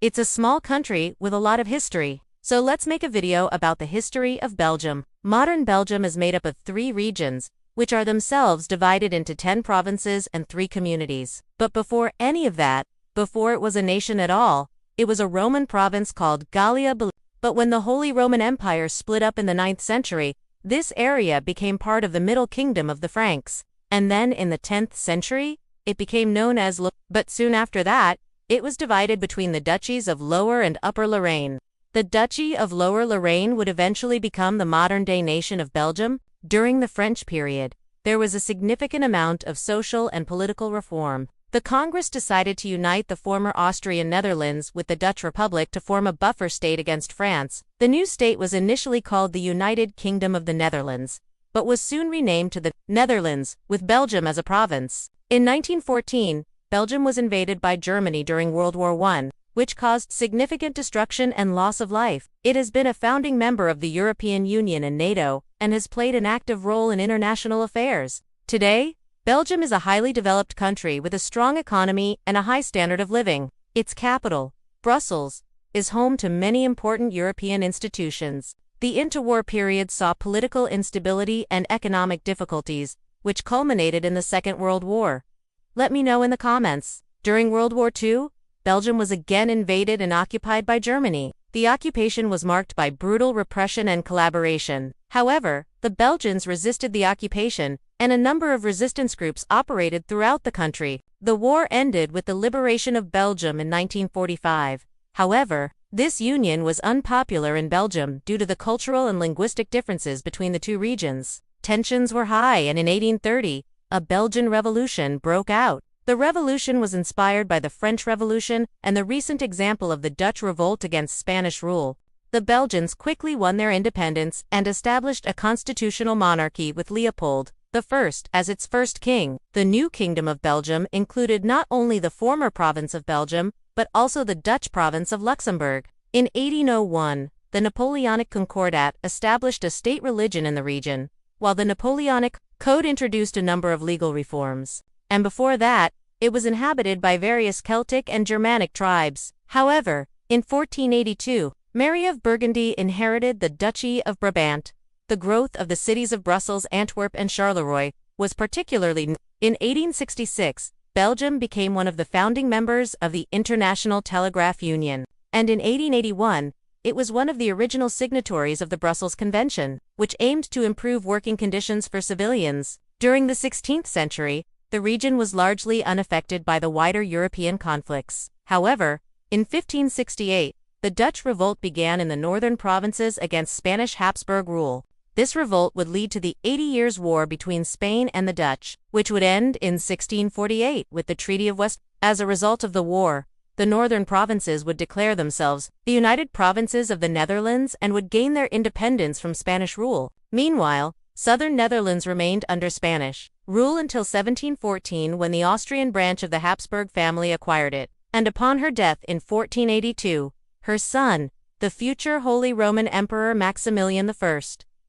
It's a small country with a lot of history. So let's make a video about the history of Belgium. Modern Belgium is made up of 3 regions, which are themselves divided into 10 provinces and 3 communities. But before any of that, before it was a nation at all, it was a Roman province called Gallia. But when the Holy Roman Empire split up in the 9th century, this area became part of the Middle Kingdom of the Franks. And then in the 10th century, it became known as But soon after that, it was divided between the duchies of Lower and Upper Lorraine. The Duchy of Lower Lorraine would eventually become the modern-day nation of Belgium. During the French period, there was a significant amount of social and political reform. The Congress decided to unite the former Austrian Netherlands with the Dutch Republic to form a buffer state against France. The new state was initially called the United Kingdom of the Netherlands, but was soon renamed to the Netherlands, with Belgium as a province. In 1914, Belgium was invaded by Germany during World War I, which caused significant destruction and loss of life. It has been a founding member of the European Union and NATO, and has played an active role in international affairs. Today, Belgium is a highly developed country with a strong economy and a high standard of living. Its capital, Brussels, is home to many important European institutions. The interwar period saw political instability and economic difficulties, which culminated in the Second World War. Let me know in the comments. During World War II, Belgium was again invaded and occupied by Germany. The occupation was marked by brutal repression and collaboration. However, the Belgians resisted the occupation, and a number of resistance groups operated throughout the country. The war ended with the liberation of Belgium in 1945. However, this union was unpopular in Belgium due to the cultural and linguistic differences between the two regions. Tensions were high, and in 1830, a Belgian Revolution broke out. The revolution was inspired by the French Revolution and the recent example of the Dutch revolt against Spanish rule. The Belgians quickly won their independence and established a constitutional monarchy with Leopold I as its first king. The new Kingdom of Belgium included not only the former province of Belgium, but also the Dutch province of Luxembourg. In 1801, the Napoleonic Concordat established a state religion in the region, while the Napoleonic Code introduced a number of legal reforms. And before that, it was inhabited by various Celtic and Germanic tribes. However, in 1482, Mary of Burgundy inherited the Duchy of Brabant. The growth of the cities of Brussels, Antwerp, and Charleroi was particularly in 1866. Belgium became one of the founding members of the International Telegraph Union, and in 1881, it was one of the original signatories of the Brussels Convention, which aimed to improve working conditions for civilians. During the 16th century, the region was largely unaffected by the wider European conflicts. However, in 1568, the Dutch revolt began in the northern provinces against Spanish Habsburg rule. This revolt would lead to the 80 Years' War between Spain and the Dutch, which would end in 1648 with the Treaty of Westphalia. As a result of the war, the northern provinces would declare themselves the United Provinces of the Netherlands and would gain their independence from Spanish rule. Meanwhile, southern Netherlands remained under Spanish rule until 1714, when the Austrian branch of the Habsburg family acquired it, and upon her death in 1482, her son, the future Holy Roman Emperor Maximilian I,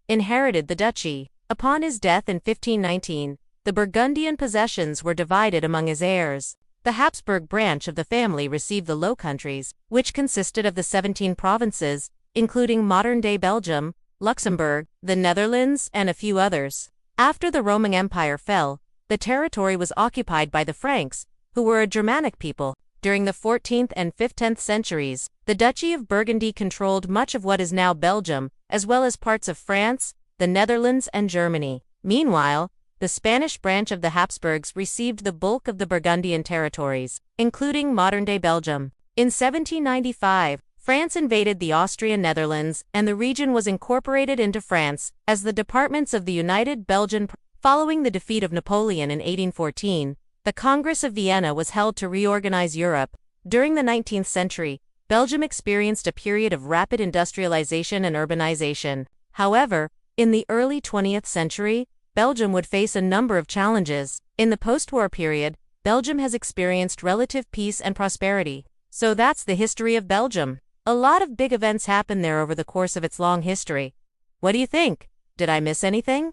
inherited the duchy. Upon his death in 1519, the Burgundian possessions were divided among his heirs. The Habsburg branch of the family received the Low Countries, which consisted of the 17 provinces, including modern-day Belgium, Luxembourg, the Netherlands, and a few others. After the Roman Empire fell, the territory was occupied by the Franks, who were a Germanic people. During the 14th and 15th centuries, the Duchy of Burgundy controlled much of what is now Belgium, as well as parts of France, the Netherlands, and Germany. Meanwhile, the Spanish branch of the Habsburgs received the bulk of the Burgundian territories, including modern-day Belgium. In 1795, France invaded the Austrian Netherlands, and the region was incorporated into France as the departments of the United Belgian. Following the defeat of Napoleon in 1814, the Congress of Vienna was held to reorganize Europe. During the 19th century, Belgium experienced a period of rapid industrialization and urbanization. However, in the early 20th century, Belgium would face a number of challenges. In the post-war period, Belgium has experienced relative peace and prosperity. So that's the history of Belgium. A lot of big events happened there over the course of its long history. What do you think? Did I miss anything?